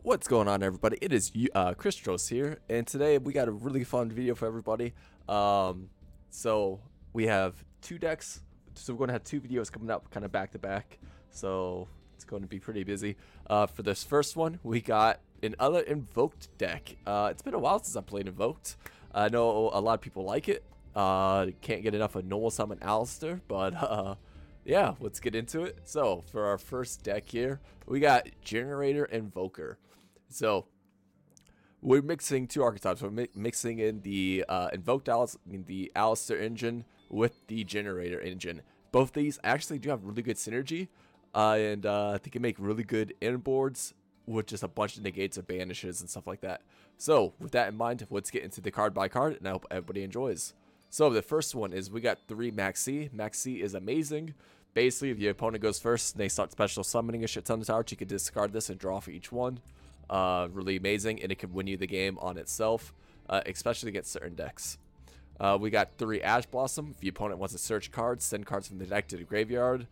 What's going on, everybody? It is Christos here, and today we got a really fun video for everybody. So we have two decks, so we're going to have two videos coming out kind of back to back, so it's going to be pretty busy. For this first one, we got an alot invoked deck. It's been a while since I played invoked. I know a lot of people like it. Can't get enough of normal summon Alistair, but yeah, let's get into it. So for our first deck here, we got Generaider Invoker. So we're mixing two archetypes. We're mixing in the invoked the Alistair engine with the Generaider engine. Both these actually do have really good synergy, and I think it make really good inboards with just a bunch of negates or banishes and stuff like that. So with that in mind, let's get into the card by card, and I hope everybody enjoys. So the first one is we got 3 Maxi. Maxi is amazing. Basically, if your opponent goes first and they start special summoning a shit ton of towers, you can discard this and draw for each one. Really amazing, and it can win you the game on itself, especially against certain decks. We got 3 Ash Blossom. If the opponent wants to search cards, send cards from the deck to the graveyard,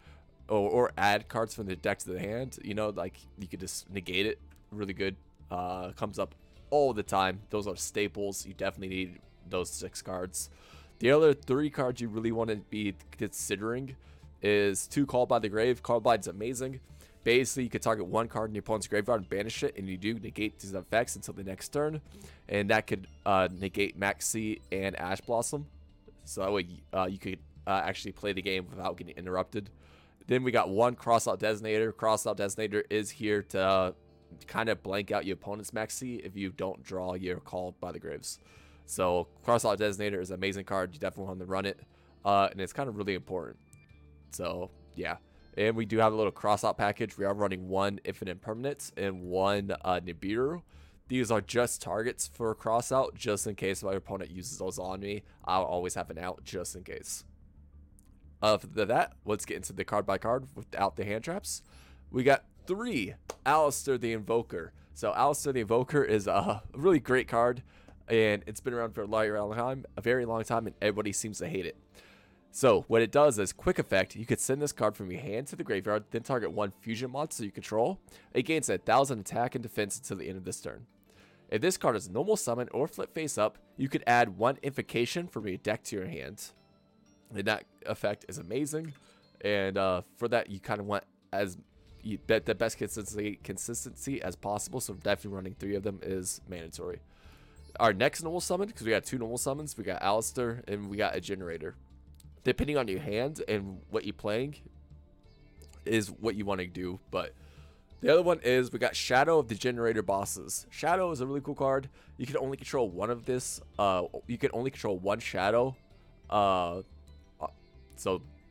or add cards from the deck to the hand. You know, like you could just negate it. Really good. Comes up all the time. Those are staples. You definitely need those 6 cards. The other 3 cards you really want to be considering is 2 Called by the Grave. Called by is amazing. Basically, you could target 1 card in your opponent's graveyard and banish it, and you do negate these effects until the next turn, and that could negate Maxi and Ash Blossom. So that way you could actually play the game without getting interrupted. Then we got 1 Crossout Designator. Crossout Designator is here to kind of blank out your opponent's Maxi if you don't draw your Called by the Graves. So Crossout Designator is an amazing card. You definitely want to run it, and it's kind of really important. So yeah. And we do have a little crossout package. We are running 1 Infinite Permanence and 1 Nibiru. These are just targets for crossout, just in case my opponent uses those on me. I'll always have an out just in case. For that, let's get into the card by card without the hand traps. We got 3 Alistair the Invoker. So Alistair the Invoker is a really great card, and it's been around for a very long time, and everybody seems to hate it. So what it does is, quick effect, you could send this card from your hand to the graveyard, then target 1 fusion monster you control. It gains 1,000 attack and defense until the end of this turn. If this card is normal summon or flip face up, you could add 1 invocation from your deck to your hand. And that effect is amazing. And for that, you kind of want the best consistency as possible. So definitely running 3 of them is mandatory. Our next normal summon, because we got 2 normal summons, we got Alistair and we got a Generator. Depending on your hand and what you're playing is what you want to do. But the other one is we got Shadow of the Generaider Bosses. Shadow is a really cool card. You can only control one of this. You can only control 1 Shadow. So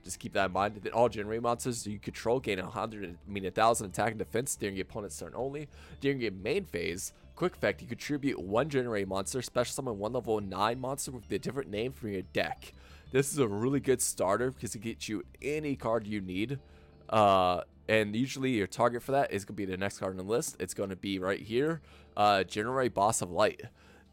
just keep that in mind. Then all Generaider monsters you control gain 1,000 attack and defense during your opponent's turn only. During your main phase, quick effect, you contribute 1 Generaider monster, special summon 1 level 9 monster with a different name from your deck. This is a really good starter because it gets you any card you need. And usually your target for that is going to be the next card on the list. It's going to be right here, Generaider Boss of Light.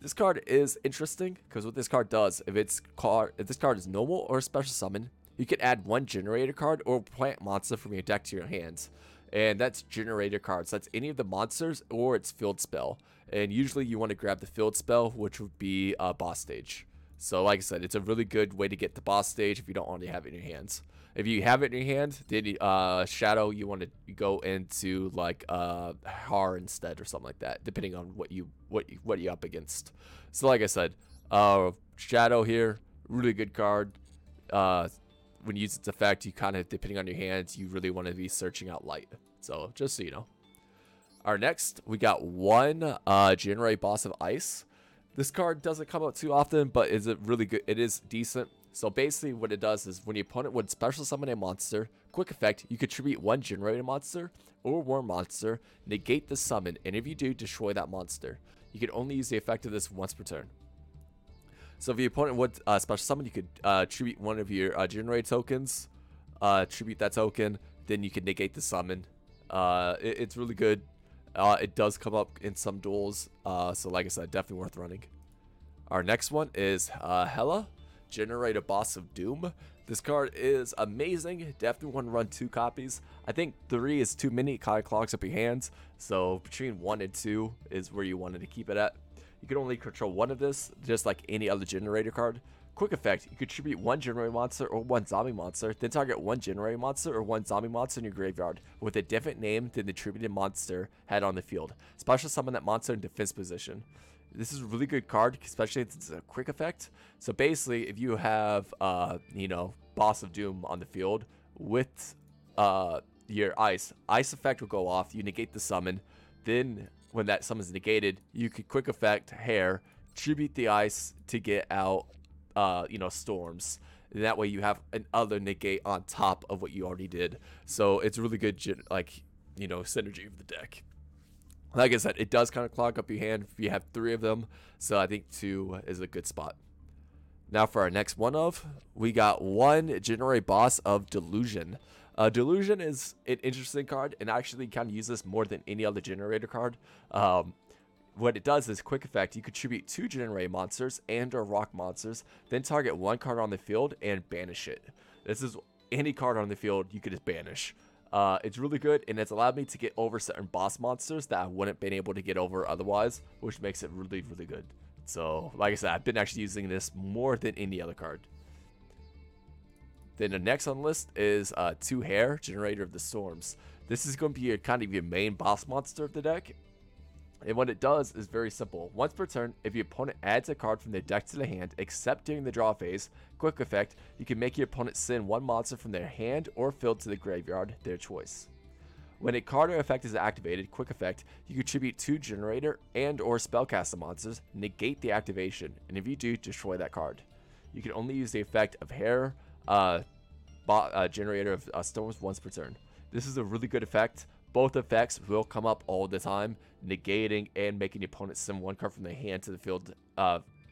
This card is interesting because what this card does, if this card is normal or a special summon, you can add 1 Generator card or plant monster from your deck to your hands. And that's Generator cards. That's any of the monsters or its field spell. And usually you want to grab the field spell, which would be Boss Stage. So like I said, it's a really good way to get the boss stage if you don't already have it in your hands. If you have it in your hand, then Shadow, you want to go into like Har instead or something like that, depending on what you up against. So like I said, Shadow here, really good card. When you use its effect, you kind of, depending on your hands, you really want to be searching out light. So just so you know. Our next, we got 1 Generaider Boss of Ice. This card doesn't come out too often, but is it really good? It is decent. So basically what it does is when your opponent would special summon a monster, quick effect, you contribute 1 Generator monster or war monster, negate the summon, and if you do, destroy that monster. You can only use the effect of this once per turn. So if your opponent would special summon, you could tribute 1 of your Generator tokens, tribute that token, then you can negate the summon. It's really good. It does come up in some duels, so like I said, definitely worth running. Our next one is Hela, Generaider Boss of Doom. This card is amazing. Definitely want to run 2 copies. I think 3 is too many. It kind of clogs up your hands. So between 1 and 2 is where you wanted to keep it at. You can only control 1 of this, just like any other generator card. Quick effect, you contribute 1 generator monster or 1 zombie monster, then target 1 generator monster or 1 zombie monster in your graveyard with a different name than the attributed monster had on the field. Special summon that monster in defense position. This is a really good card, especially since it's a quick effect. So basically, if you have, Boss of Doom on the field with your ice effect will go off. You negate the summon. Then when that summon is negated, you could quick effect hair, tribute the ice to get out, storms. And that way you have an other negate on top of what you already did. So it's really good, synergy of the deck. Like I said, it does kind of clog up your hand if you have 3 of them. So I think 2 is a good spot. Now for our next one we got 1 Generaider Boss of Delusion. Delusion is an interesting card, and I actually kind of use this more than any other generator card. What it does is quick effect. You contribute 2 Generaider monsters and or rock monsters, then target 1 card on the field and banish it. This is any card on the field you could just banish. It's really good, and it's allowed me to get over certain boss monsters that I wouldn't been able to get over otherwise, which makes it really, really good. So, like I said, I've been actually using this more than any other card. Then the next on the list is 2 Hair, Generator of the Storms. This is going to be kind of your main boss monster of the deck. And what it does is very simple. Once per turn, if your opponent adds a card from their deck to the hand, except during the draw phase, quick effect, you can make your opponent send 1 monster from their hand or field to the graveyard, their choice. When a card or effect is activated, quick effect, you contribute 2 generator and or spellcaster monsters, negate the activation, and if you do, destroy that card. You can only use the effect of Hair, Generator of Storms once per turn. This is a really good effect. Both effects will come up all the time, negating and making your opponent send 1 card from their hand to the field,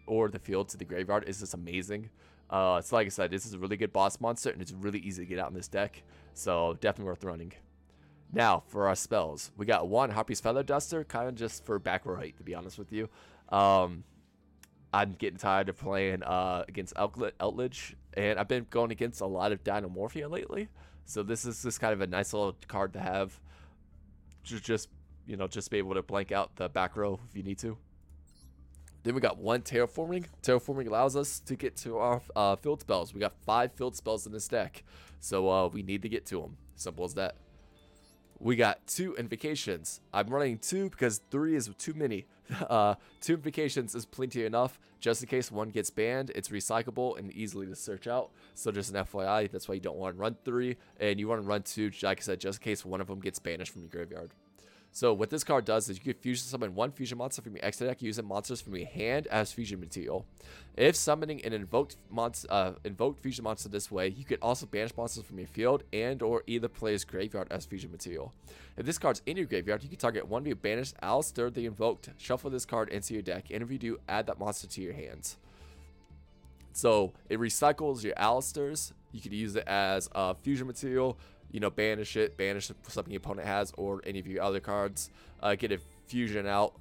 or the field to the graveyard is just amazing. So like I said, this is a really good boss monster, and it's really easy to get out in this deck. So definitely worth running. Now for our spells, we got 1 Harpy's Feather Duster, kind of just for back right, to be honest with you. I'm getting tired of playing against Outledge, and I've been going against a lot of Dinomorphia lately. So this is just kind of a nice little card to have. Just be able to blank out the back row if you need to. Then we got 1 Terraforming. Terraforming allows us to get to our field spells. We got 5 field spells in this deck, so we need to get to them. Simple as that. We got 2 Invocations. I'm running 2 because 3 is too many. 2 Invocations is plenty enough. Just in case 1 gets banned, it's recyclable and easily to search out. So just an FYI, that's why you don't want to run 3. And you want to run 2, like I said, just in case 1 of them gets banished from your graveyard. So what this card does is you can fusion summon 1 fusion monster from your extra deck using monsters from your hand as fusion material. If summoning an invoked fusion monster this way, you can also banish monsters from your field and or either player's graveyard as fusion material. If this card's in your graveyard, you can target 1 of your banished Alistair the Invoked, shuffle this card into your deck, and if you do, add that monster to your hands. So it recycles your Alistairs. You could use it as fusion material. Banish it, banish something your opponent has, or any of your other cards. Get a fusion out.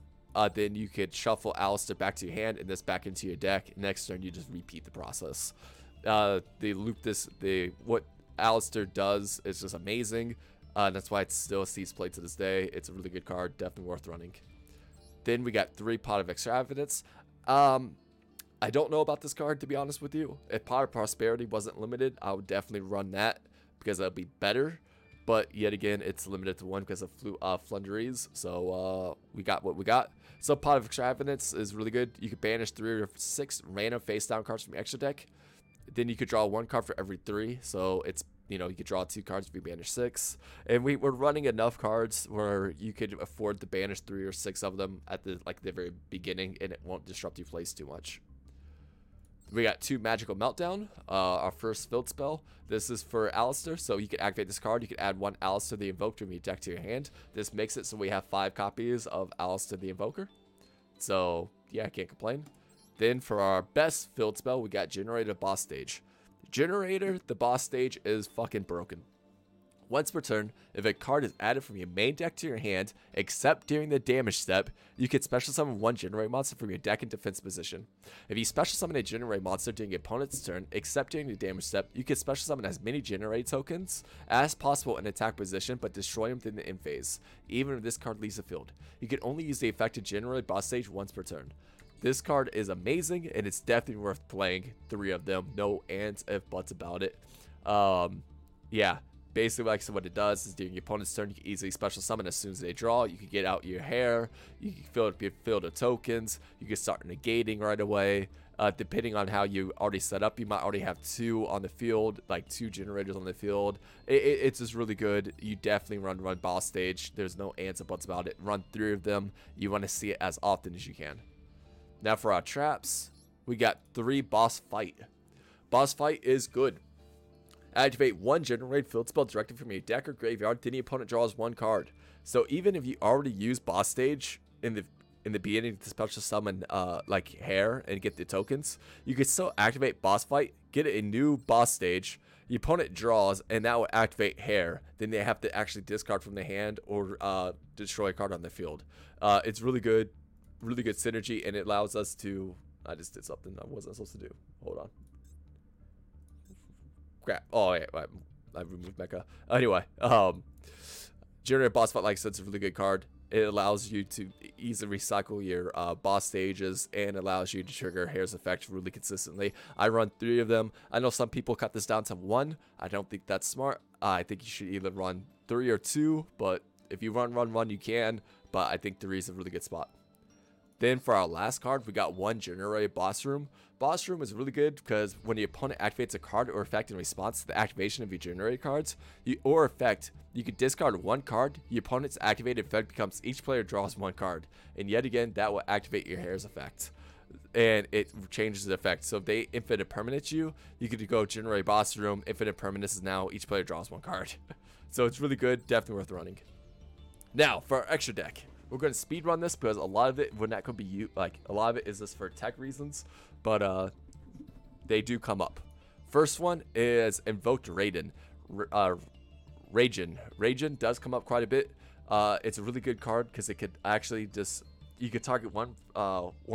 Then you could shuffle Alistair back to your hand and this back into your deck. Next turn, you just repeat the process. What Alistair does is just amazing. That's why it still sees play to this day. It's a really good card, definitely worth running. Then we got 3 Pot of Extravagance. I don't know about this card, to be honest with you. If Pot of Prosperity wasn't limited, I would definitely run that, because that'll be better, but yet again, it's limited to 1 because of Flunderies. So we got what we got. So Pot of Extravagance is really good. You could banish 3 or 6 random face down cards from your extra deck. Then you could draw 1 card for every 3. So it's you could draw 2 cards if you banish 6. And we're running enough cards where you could afford to banish 3 or 6 of them at the very beginning, and it won't disrupt your plays too much. We got 2 Magical Meltdown, our first field spell. This is for Alistair, so you can activate this card. You can add 1 Alistair the Invoked from your deck to your hand. This makes it so we have 5 copies of Alistair the Invoker. So, yeah, I can't complain. Then for our best field spell, we got Generator Boss Stage. Generator, the boss stage, is fucking broken. Once per turn, if a card is added from your main deck to your hand, except during the damage step, you can special summon one Generaider monster from your deck in defense position. If you special summon a Generaider monster during your opponent's turn, except during the damage step, you can special summon as many Generaider tokens as possible in attack position, but destroy them within the end phase, even if this card leaves the field. You can only use the effect to Generaider boss stage once per turn. This card is amazing, and it's definitely worth playing 3 of them. No ands, if buts about it. Yeah. Basically, like I said, what it does is during your opponent's turn, you can easily special summon as soon as they draw. You can get out your hair. You can fill the tokens. You can start negating right away. Depending on how you already set up, you might already have 2 on the field, like 2 generators on the field. It's just really good. You definitely run boss stage. There's no ands or buts about it. Run 3 of them. You want to see it as often as you can. Now for our traps, we got 3 boss fight. Boss fight is good. Activate 1 Generaider field spell directly from your deck or graveyard, then the opponent draws 1 card. So even if you already use boss stage in the beginning to special summon like hair and get the tokens, you can still activate boss fight, get a new boss stage, the opponent draws, and that will activate hair. Then they have to actually discard from the hand or destroy a card on the field. It's really good synergy, and it allows us to... I just did something I wasn't supposed to do. Hold on. Crap. Oh, yeah, I removed Mecha. Anyway, Generaider boss fight, like I said, is a really good card. It allows you to easily recycle your boss stages and allows you to trigger Hair's effect really consistently. I run 3 of them. I know some people cut this down to 1. I don't think that's smart. I think you should either run 3 or 2, but if you run, you can. But I think 3 is a really good spot. Then for our last card, we got 1 Generaider Boss Room. Boss Room is really good because when the opponent activates a card or effect in response to the activation of your Generaider cards, you can discard 1 card. The opponent's activated effect becomes each player draws 1 card. And yet again, that will activate your Hair's effect. And it changes the effect. So if they infinite permanent you could go Generaider Boss Room. Infinite permanence is now each player draws 1 card. So it's really good, definitely worth running. Now, for our extra deck. We're going to speed run this because a lot of it would not could be used. Like a lot of it is just for tech reasons, but they do come up. First one is Invoked Raiden. Raiden does come up quite a bit. It's a really good card because it could actually you could target one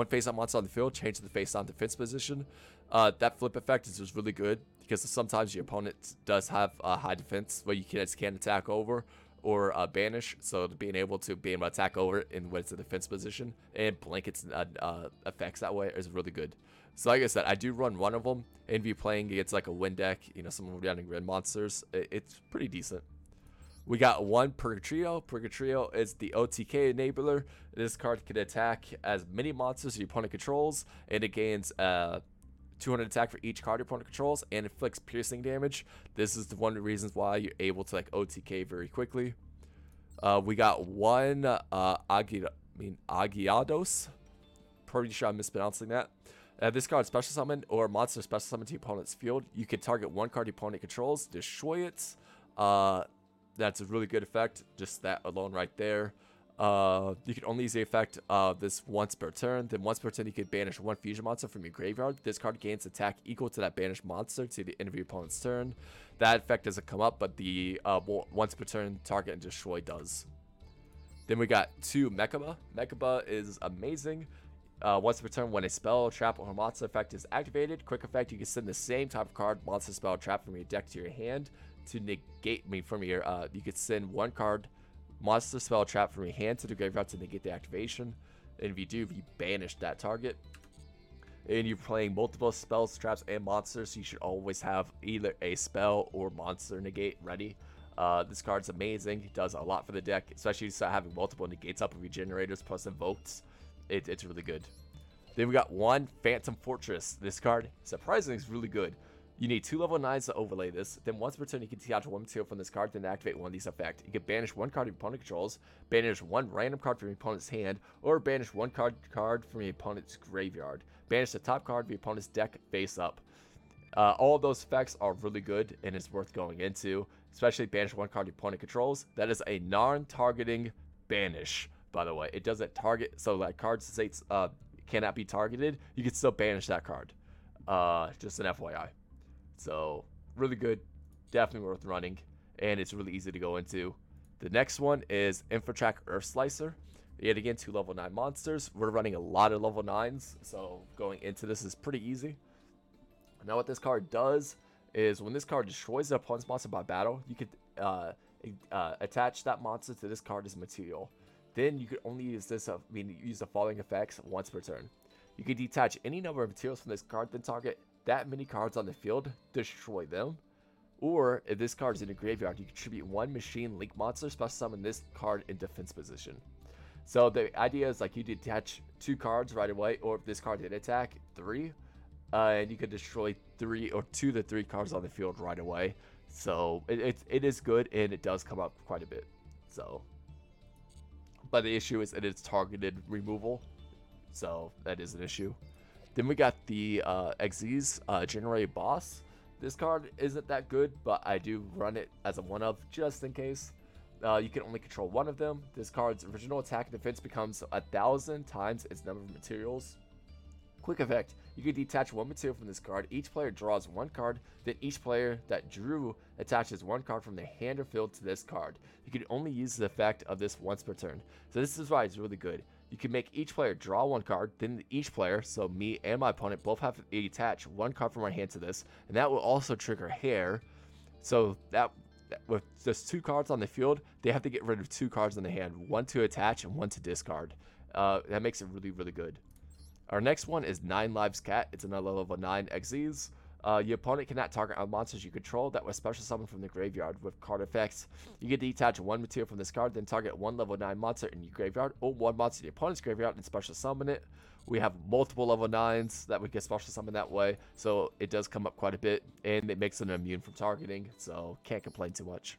face-on monster on the field, change the face-on defense position. That flip effect is just really good because sometimes your opponent does have high defense where you can't attack over or banish, so being able to attack over in when it's a defense position and blankets effects that way is really good. So like I said, I do run 1 of them, and if you're playing against like a win deck, someone running red monsters, it's pretty decent. We got 1 Purgatrio. Purgatrio is the OTK enabler. This card can attack as many monsters your opponent controls, and it gains 200 attack for each card your opponent controls and inflicts piercing damage. This is one of the reasons why you're able to like OTK very quickly. We got 1 Agiados. Pretty sure I'm mispronouncing that. This card special summon or monster special summon to your opponent's field. You can target 1 card your opponent controls, destroy it. That's a really good effect. Just that alone right there. You can only use the effect of this once per turn. Then once per turn, you can banish 1 fusion monster from your graveyard. This card gains attack equal to that banished monster to the end of your opponent's turn. That effect doesn't come up, but the once per turn target and destroy does. Then we got 2 Mechaba. Mechaba is amazing. Once per turn, when a spell, trap, or monster effect is activated, quick effect, you can send the same type of card, monster, spell, trap from your deck to your hand to negate from your. You could send 1 card, monster, spell, trap from your hand to the graveyard to negate the activation. And if you banish that target. And you're playing multiple spells, traps, and monsters, so you should always have either a spell or monster negate ready. This card's amazing. It does a lot for the deck, especially if you start having multiple negates up with your generators plus invokes. It's really good. Then we got 1 Phantom Fortress. This card, surprisingly, is really good. You need 2 level 9s to overlay this. Then once per turn, you can detach 1 material from this card, then activate 1 of these effects. You can banish 1 card your opponent controls, banish 1 random card from your opponent's hand, or banish 1 card from your opponent's graveyard. Banish the top card of your opponent's deck face up. All of those effects are really good and it's worth going into, especially banish 1 card your opponent controls. That is a non-targeting banish, by the way. It doesn't target, so like cards states cannot be targeted. You can still banish that card. Just an FYI. So really good, definitely worth running. and it's really easy to go into. The next one is Infratrack Earth Slicer. Yet again, 2 level 9 monsters. We're running a lot of level 9s, so going into this is pretty easy. Now what this card does is when this card destroys the opponent's monster by battle, you could attach that monster to this card as material. Then you could only use this, use the following effects once per turn. You can detach any number of materials from this card, then target that many cards on the field, destroy them. Or if this card is in a graveyard, you contribute 1 machine link monster, special summon this card in defense position. So the idea is like you detach 2 cards right away, or if this card did attack, 3. And you could destroy 2 to 3 cards on the field right away. So it is good, and it does come up quite a bit. So, but the issue is it is targeted removal, so that is an issue. Then we got the Xyz Generaider Boss. This card isn't that good, but I do run it as a one-of just in case. You can only control 1 of them. This card's original attack and defense becomes 1,000 times its number of materials. Quick effect, you can detach 1 material from this card. Each player draws 1 card, then each player that drew attaches 1 card from the hand or field to this card. You can only use the effect of this once per turn. So this is why it's really good. You can make each player draw 1 card, then each player, so me and my opponent, both have to attach 1 card from our hand to this, and that will also trigger hair. So that with just 2 cards on the field, they have to get rid of 2 cards in the hand, 1 to attach and 1 to discard. That makes it really, really good. Our next one is 9 Lives Cat. It's another level 9 Xyz. Your opponent cannot target on monsters you control that was special summoned from the graveyard with card effects. You can detach 1 material from this card, then target 1 level 9 monster in your graveyard or 1 monster in your opponent's graveyard and special summon it. We have multiple level 9s that we can special summon that way, so it does come up quite a bit, and it makes it immune from targeting, so can't complain too much.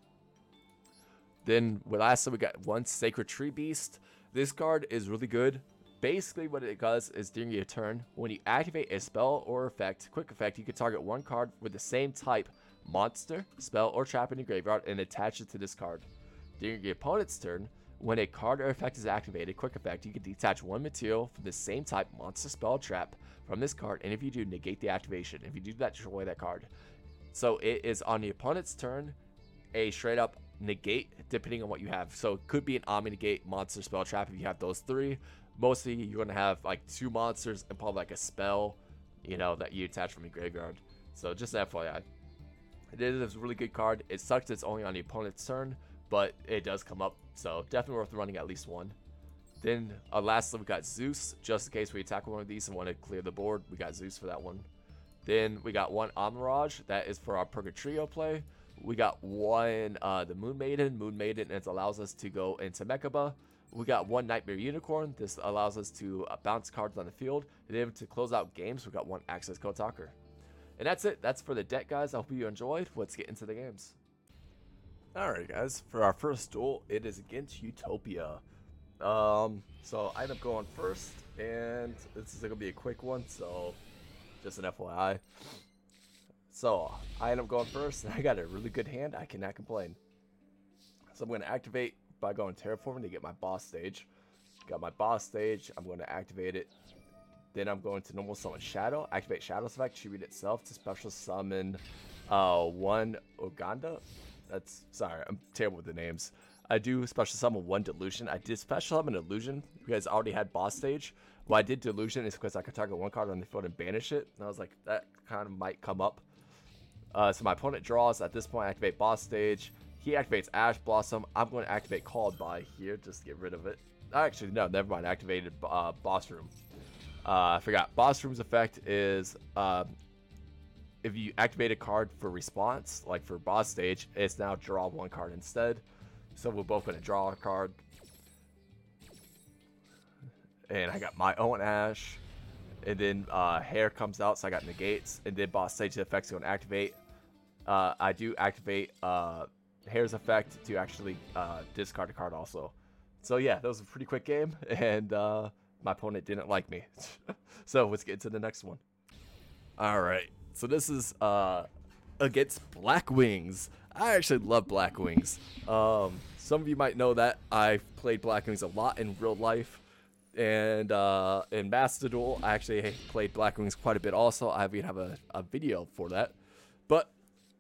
Then lastly, we got 1 Sacred Tree Beast. This card is really good. Basically what it does is during your turn, when you activate a spell or effect, quick effect, you can target 1 card with the same type monster, spell, or trap in your graveyard and attach it to this card. During your opponent's turn, when a card or effect is activated, quick effect, you can detach 1 material from the same type monster, spell, trap from this card, and if you do, negate the activation. If you do that, destroy that card. So it is on the opponent's turn, a straight up negate depending on what you have. So it could be an Omni negate, monster, spell, trap if you have those 3. Mostly you're going to have like 2 monsters and probably like a spell, you know, that you attach from your graveyard. So just FYI. It is a really good card. It sucks it's only on the opponent's turn, but it does come up. So definitely worth running at least 1. Then lastly we got Zeus. Just in case we attack one of these and want to clear the board, we got Zeus for that one. Then we got 1 Amirage. That is for our Purgatrio play. We got 1 the Moon Maiden. Moon Maiden, it allows us to go into Mechaba. We got 1 Nightmare Unicorn. This allows us to bounce cards on the field. And then to close out games, we got 1 Access Code Talker. And that's it. That's for the deck, guys. I hope you enjoyed. Let's get into the games. Alright, guys. For our first duel, it is against Utopia. So I end up going first. And this is going to be a quick one. So just an FYI. So I end up going first. And I got a really good hand. I cannot complain. So I'm going to activate by going terraforming to get my boss stage. Got my boss stage. I'm going to activate it. Then I'm going to normal summon Shadow. Activate Shadow's effect. Tribute itself to special summon 1 Uganda. That's sorry, I'm terrible with the names. I do special summon 1 Delusion. I did special summon Illusion because I already had boss stage. Why I did Delusion is because I could target 1 card on the field and banish it. And I was like, that kind of might come up. So my opponent draws. At this point, I activate boss stage. He activates Ash Blossom. I'm going to activate Called By here just to get rid of it. Actually, no, never mind. I activated Boss Room. I forgot. Boss Room's effect is if you activate a card for response, like for boss stage, it's now draw 1 card instead. So we're both going to draw a card. And I got my own Ash. And then Hair comes out, so I got negates. And then boss stage effects going to activate. I do activate Hair's effect to actually discard a card also. So yeah, that was a pretty quick game, and my opponent didn't like me. So let's get to the next one. Alright, so this is against Black Wings. I actually love Black Wings. Some of you might know that I've played Black Wings a lot in real life. And in Master Duel, I actually played Black Wings quite a bit also. I even have a video for that. But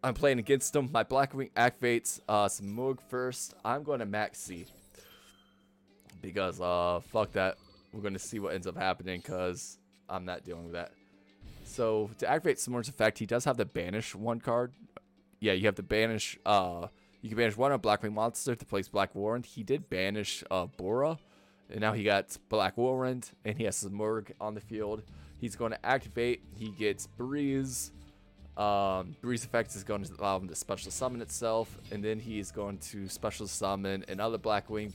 I'm playing against him. My Blackwing activates some Moog first. I'm going to max C. Because, fuck that. We're going to see what ends up happening because I'm not dealing with that. So, to activate Simor's effect, he does have to banish one card. Yeah, you have to banish, you can banish one on Blackwing monster to place Black Warrant. He did banish, Bora. And now he got Black Warrant, and he has Simurg on the field. He's going to activate. He gets Breeze. Breeze effect is going to allow him to special summon itself, and then he's going to special summon another Blackwing.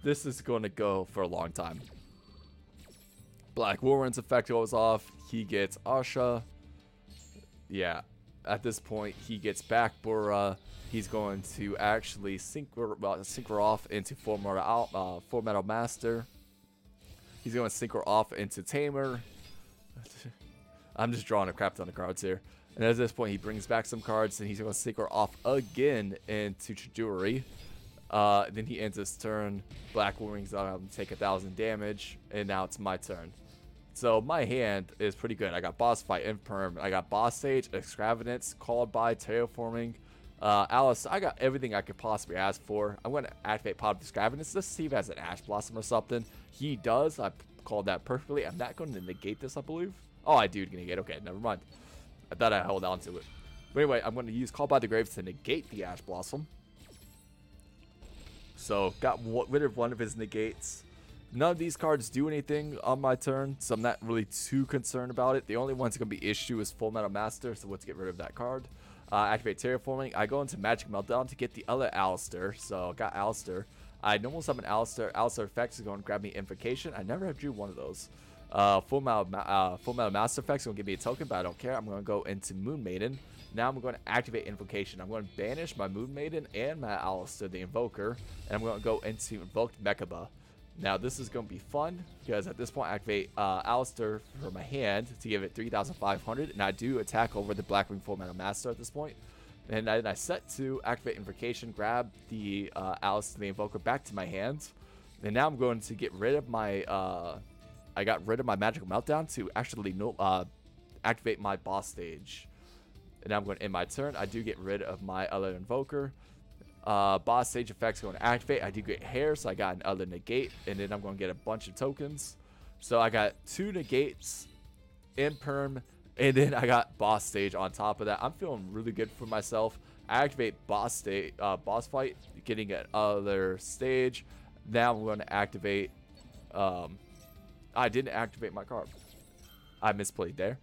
This is going to go for a long time. Black Warren's effect goes off. He gets Asha. Yeah, at this point, he gets back Bora. He's going to actually synchro off into Full Metal Master. He's going to synchro off into Tamer. I'm just drawing a crap ton of cards here. And at this point, he brings back some cards, and he's going to synchro off again into Chidori. Then he ends his turn. Black Wings take 1,000 damage, and now it's my turn. So my hand is pretty good. I got Boss Fight, Imperm. I got Boss Stage, Extravagance, Called by, Terraforming. Alice, I got everything I could possibly ask for. I'm going to activate Pot of Extravagance just to see if he has an Ash Blossom or something. He does. I called that perfectly. I'm not going to negate this, I believe. Oh, I do negate. Okay, never mind. I thought I held on to it. But anyway, I'm going to use Call by the Graves to negate the Ash Blossom. So, got rid of one of his negates. None of these cards do anything on my turn, so I'm not really too concerned about it. The only one's going to be issue is Full Metal Master, so let's get rid of that card. Activate Terraforming. I go into Magic Meltdown to get the other Alistair, so got Alistair. I normal summon Alistair. Alistair effects is going to grab me Invocation. I never have drew one of those. Full Metal Master effects is going to give me a token, but I don't care. I'm going to go into Moon Maiden. Now I'm going to activate Invocation. I'm going to banish my Moon Maiden and my Alistair, the Invoker, and I'm going to go into Invoked Mechaba. Now this is going to be fun because at this point I activate Alistair for my hand to give it 3,500, and I do attack over the Blackwing Full Metal Master at this point. And then I set to activate Invocation, grab the Alistair, the Invoker, back to my hands, and now I'm going to get rid of my I got rid of my Magical Meltdown to actually activate my Boss Stage. And now I'm going to end my turn. I do get rid of my other Invoker. Boss Stage effects going to activate. I do get Hair, so I got an other negate, and then I'm going to get a bunch of tokens. So I got 2 negates, Imperm, and then I got Boss Stage on top of that. I'm feeling really good for myself. I activate Boss Fight, getting another stage. Now I'm going to activate. I didn't activate my card. I misplayed there.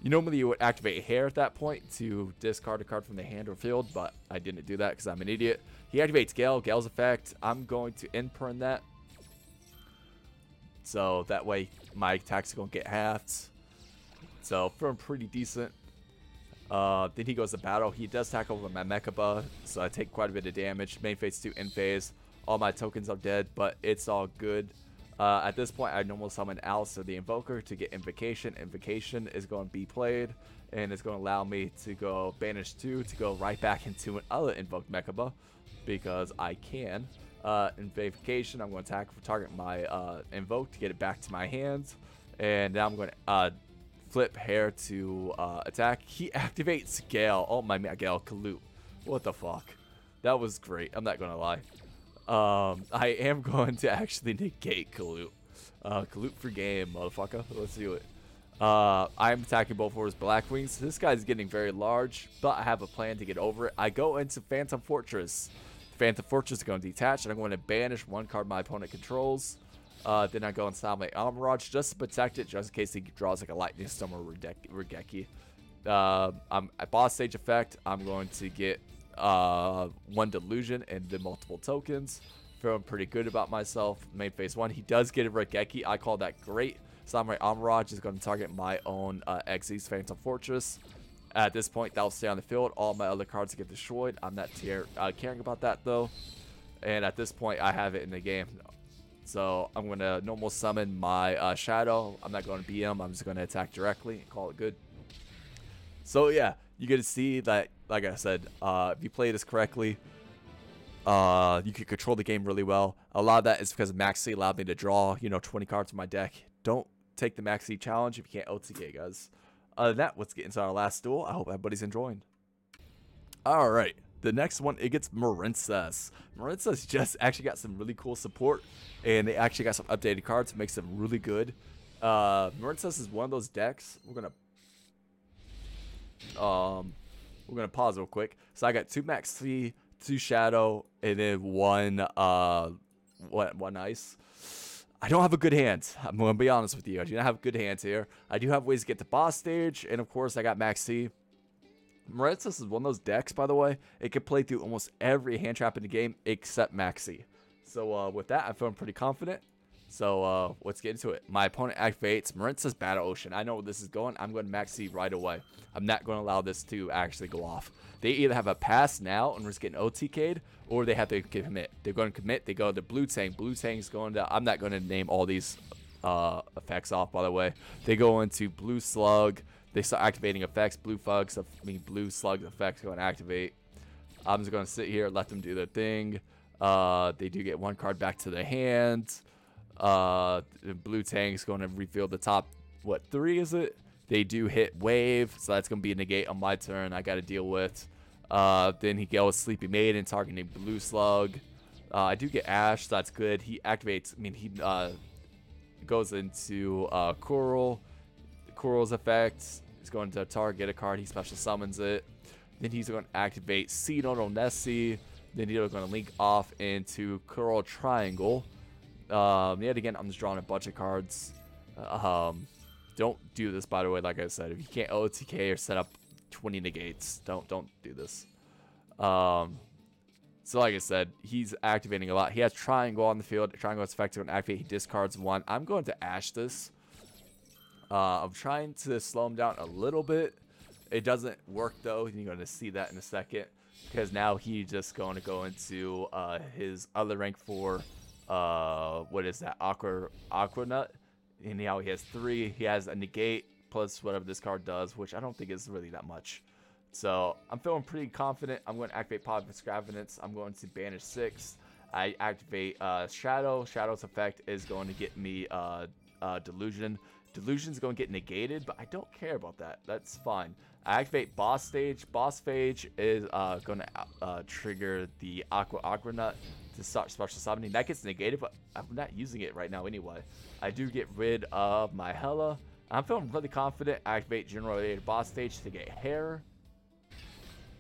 You normally would activate Hair at that point to discard a card from the hand or field, but I didn't do that because I'm an idiot. He activates Gale, Gale's effect. I'm going to Imperm that. So that way my attacks are going to get halved. So feeling pretty decent. Then he goes to battle. He does attack over my Mechaba, so I take quite a bit of damage. Main phase 2, end phase. All my tokens are dead, but it's all good. At this point, I normally summon Alistair the Invoker to get Invocation. Invocation is going to be played, and it's going to allow me to go Banish 2 to go right back into another Invoked Mechaba, because I can. Invocation, I'm going to target my Invoke to get it back to my hands, and now I'm going to flip Hair to attack. He activates Gale. Oh my god, Gale, Kalut. What the fuck? That was great. I'm not going to lie. I am going to actually negate Kalut. Kalut for game, motherfucker. Let's do it. I'm attacking both of his Blackwings. This guy's getting very large, but I have a plan to get over it. I go into Phantom Fortress. Phantom Fortress is going to detach, and I'm going to banish one card my opponent controls. Then I go inside my Amaraj just to protect it, just in case he draws like a Lightning Storm or Regeki. I'm at Boss Stage effect. I'm going to get one Delusion and then multiple tokens. Feeling pretty good about myself. Main phase 1, he does get a Regeki. I call that great. Samurai Amaraj is going to target my own Xyz Phantom Fortress. At this point, that will stay on the field. All my other cards get destroyed. I'm not caring about that though. And at this point, I have it in the game. So I'm going to normal summon my Shadow. I'm not going to BM. I'm just going to attack directly and call it good. So yeah, you get to see that, like I said, if you play this correctly, you can control the game really well. A lot of that is because Maxi allowed me to draw, 20 cards from my deck. Don't take the Maxi challenge if you can't OTK, guys. Other than that, let's get into our last duel. I hope everybody's enjoying. All right. The next one, it gets Marincess. Marincess just actually got some really cool support, and they actually got some updated cards that makes them really good. Marincess is one of those decks. We're gonna pause real quick. So I got 2 Max C, 2 Shadow, and then one ice. I don't have a good hand. I'm gonna be honest with you. I do not have good hands here. I do have ways to get to boss stage, and of course I got Max C. Marincess is one of those decks, by the way. It can play through almost every hand trap in the game except Maxi. So with that, I'm feeling pretty confident. So let's get into it. My opponent activates Marincess Battle Ocean. I know where this is going. I'm going to Maxi right away. I'm not going to allow this to actually go off. They either have a pass now and risk getting OTK'd, or they have to commit. They're going to commit. They go to Blue Tank. Blue Tank's going to... I'm not going to name all these effects off, by the way. They go into Blue Slug. They start activating effects. Blue Slug effects go and activate. I'm just going to sit here, let them do their thing. They do get 1 card back to their hand. The Blue Tank's going to reveal the top, 3 is it? They do hit Wave, so that's going to be a negate on my turn. I got to deal with. Then he goes Sleepy Maiden, targeting Blue Slug. I do get Ash, so that's good. He activates, he goes into Coral. Coral's effect is going to target a card. He special summons it. Then he's going to activate Seedon Nessie. Then he's going to link off into Coral Triangle. Yet again, I'm just drawing a bunch of cards. Don't do this, by the way. Like I said, if you can't OTK or set up 20 negates, don't do this. So like I said, he's activating a lot. He has Triangle on the field. Triangle is effective and activate. He discards 1. I'm going to Ash this. I'm trying to slow him down a little bit. It doesn't work though. You're going to see that in a second, because now he's just going to go into his other rank 4. What is that? Aqua Nut. And now he has 3. He has a negate plus whatever this card does, which I don't think is really that much. So I'm feeling pretty confident. I'm going to activate Pod Extravagance. I'm going to banish 6. I activate Shadow. Shadow's effect is going to get me Delusion. Delusion's going to get negated, but I don't care about that. That's fine. I activate Boss Stage. Boss Stage is going to trigger the Aqua Nut to start special summoning. That gets negated, but I'm not using it right now anyway. I do get rid of my Hela. I'm feeling really confident. I activate Generaider Boss Stage to get Hair.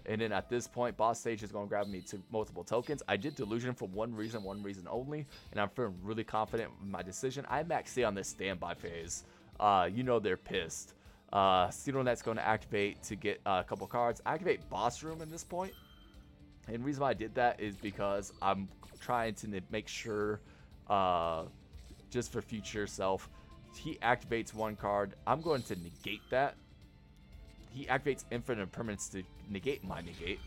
And then at this point, Boss Stage is going to grab me to multiple tokens. I did Delusion for one reason only, and I'm feeling really confident with my decision. I'm actually on this standby phase. You know they're pissed. Net's going to activate to get a couple cards. I activate Boss Room at this point. And the reason why I did that is because I'm trying to make sure, just for future self, he activates 1 card. I'm going to negate that. He activates Infinite Permanence to negate my negate.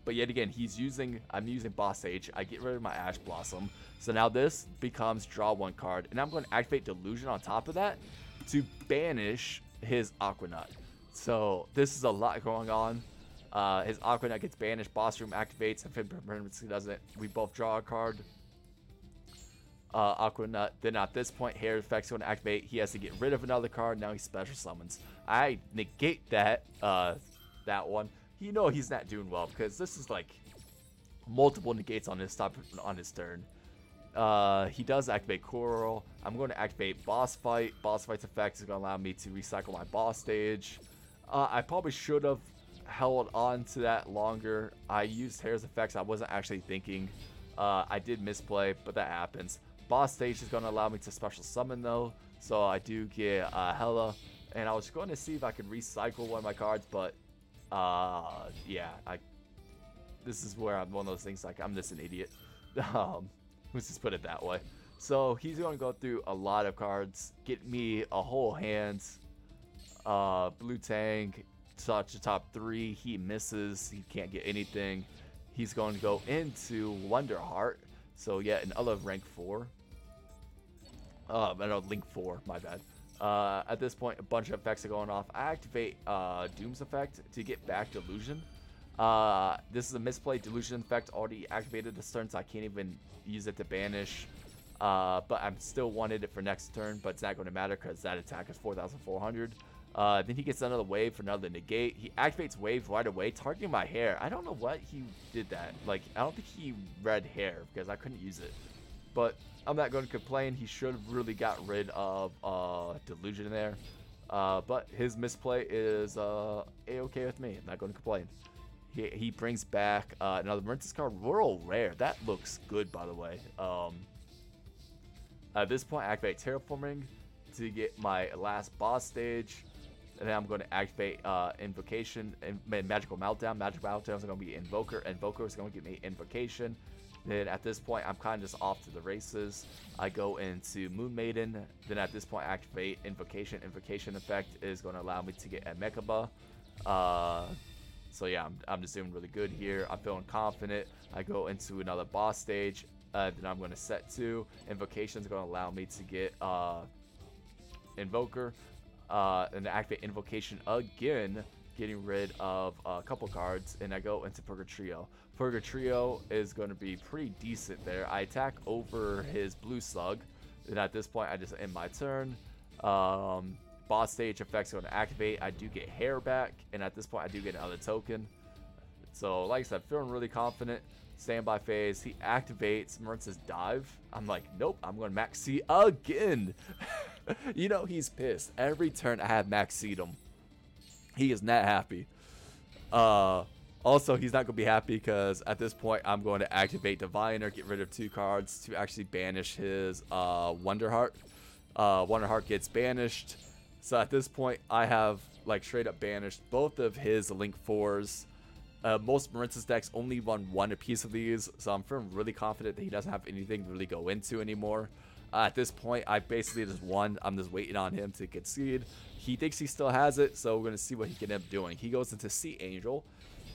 But yet again, I'm using Boss Stage. I get rid of my Ash Blossom. So now this becomes draw 1 card. And I'm going to activate Delusion on top of that to banish his Aqua Nut. So this is a lot going on. His Aqua Nut gets banished. Boss Room activates. If Permanence doesn't, we both draw a card. Aqua Nut. Then at this point, Hair effect's going to activate. He has to get rid of another card. Now he special summons. I negate that one. You know he's not doing well, because this is like multiple negates on his turn. He does activate Coral. I'm going to activate Boss Fight. Boss Fight's effect is going to allow me to recycle my boss stage. I probably should have held on to that longer. I used Hair's effects. I wasn't actually thinking. I did misplay, but that happens. Boss stage is going to allow me to special summon though, so I do get Hela. And I was going to see if I could recycle one of my cards, but yeah, this is where I'm one of those things, like, I'm just an idiot. Let's just put it that way. So he's going to go through a lot of cards, get me a whole hand. Blue Tank, touch the top 3. He misses. He can't get anything. He's going to go into Wonder Heart. So yeah, another rank 4. No, Link 4, my bad. At this point, a bunch of effects are going off. I activate Doom's effect to get back Delusion. This is a misplayed Delusion effect already activated this turn, so I can't even use it to banish. But I'm still wanted it for next turn, but it's not going to matter because that attack is 4,400. Then he gets another wave for another negate. He activates wave right away, targeting my hair. I don't know what he did that. Like, I don't think he read hair because I couldn't use it. But I'm not going to complain. He should have really got rid of Delusion there. But his misplay is a-okay with me. I'm not going to complain. He brings back another Marintis card, Royal Rare. That looks good, by the way. At this point, I activate Terraforming to get my last boss stage. And then I'm going to activate Invocation and Magical Meltdown. Magical Meltdown is going to be Invoker. Invoker is going to give me Invocation. Then at this point, I'm kind of just off to the races. I go into Moon Maiden. Then at this point, I activate Invocation. Invocation effect is going to allow me to get a Mechaba. So yeah, I'm just doing really good here. I'm feeling confident. I go into another boss stage. Then I'm going to set 2. Invocation is going to allow me to get Invoker. And activate Invocation again, getting rid of a couple cards, and I go into Purgatrio. Purgatrio is going to be pretty decent there. I attack over his Blue Slug, and at this point I just end my turn. Boss stage effects are going to activate. I do get hair back, and at this point I do get another token. So like I said, feeling really confident. Standby phase, he activates Marintis Dive. I'm like, nope, I'm going to Max C again. You know, he's pissed. Every turn I have Max C'd him. He is not happy. Also, he's not going to be happy because at this point, I'm going to activate Diviner, get rid of 2 cards to actually banish his Wonderheart. Wonderheart gets banished. So at this point, I have like straight up banished both of his Link 4s. Most Marintis decks only run 1 apiece of these, so I'm feeling really confident that he doesn't have anything to really go into anymore. At this point, I basically just won. I'm just waiting on him to concede. He thinks he still has it, so we're going to see what he can end up doing. He goes into Sea Angel.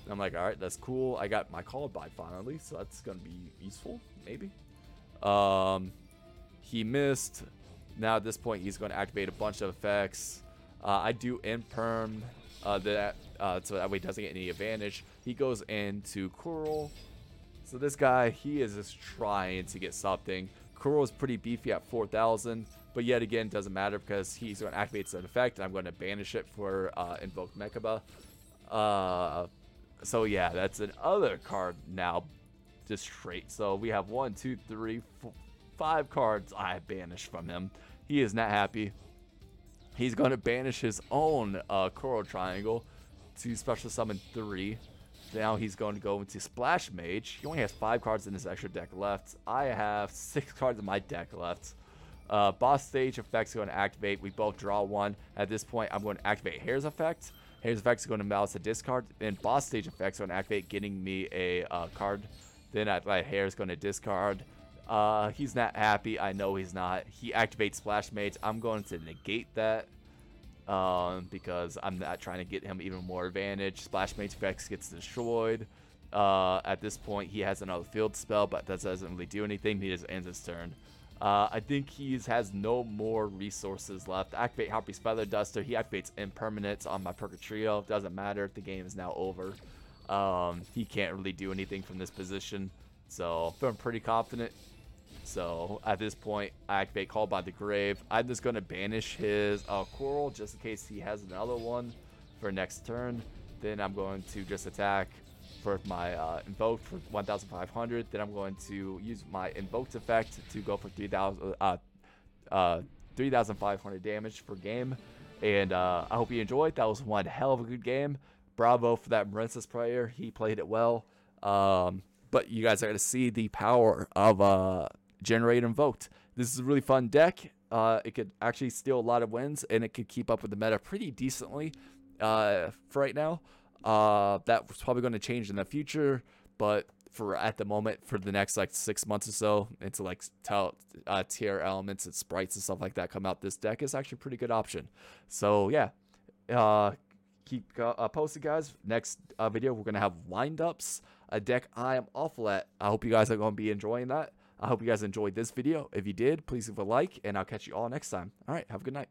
And I'm like, alright, that's cool. I got my call by finally, so that's going to be useful, maybe. He missed. Now at this point, he's going to activate a bunch of effects. I do Imperm so that way he doesn't get any advantage. He goes into Coral. So this guy, he is just trying to get something. Coral is pretty beefy at 4,000, but yet again, doesn't matter because he's going to activate an effect. And I'm going to banish it for Invoke Mechaba. So yeah, that's another card now, just straight. So we have 1, 2, 3, 4, 5 cards I banished from him. He is not happy. He's going to banish his own Coral Triangle to special summon 3. Now he's going to go into Splash Mage. He only has 5 cards in his extra deck left. I have 6 cards in my deck left. Boss stage effects are going to activate. We both draw 1. At this point, I'm going to activate Hair's effect. Hair's effect is going to mouse a discard. And boss stage effects are going to activate, getting me a card. Then Hair is going to discard. He's not happy. I know he's not. He activates Splash Mage. I'm going to negate that. Because I'm not trying to get him even more advantage. Splash Mage effects gets destroyed. At this point, he has another field spell, but that doesn't really do anything. He just ends his turn. I think he has no more resources left. Activate Harpy's Feather Duster. He activates Impermanence on my Purgatrio. Doesn't matter. The game is now over. He can't really do anything from this position. So, feeling pretty confident. So, at this point, I activate Call by the Grave. I'm just going to banish his Coral just in case he has another one for next turn. Then I'm going to just attack for my Invoke for 1,500. Then I'm going to use my Invoked effect to go for 3,500 damage per game. And I hope you enjoyed. That was one hell of a good game. Bravo for that Marintis player. He played it well. But you guys are going to see the power of Generaider Invoked. This is a really fun deck. It could actually steal a lot of wins, and it could keep up with the meta pretty decently for right now. That's probably going to change in the future, but for at the moment, for the next like 6 months or so, until like tier elements and sprites and stuff like that come out, this deck is actually a pretty good option. So yeah, keep posted, guys. Next video, we're going to have windups, a deck I am awful at. I hope you guys are going to be enjoying that. I hope you guys enjoyed this video. If you did, please leave a like, and I'll catch you all next time. All right, have a good night.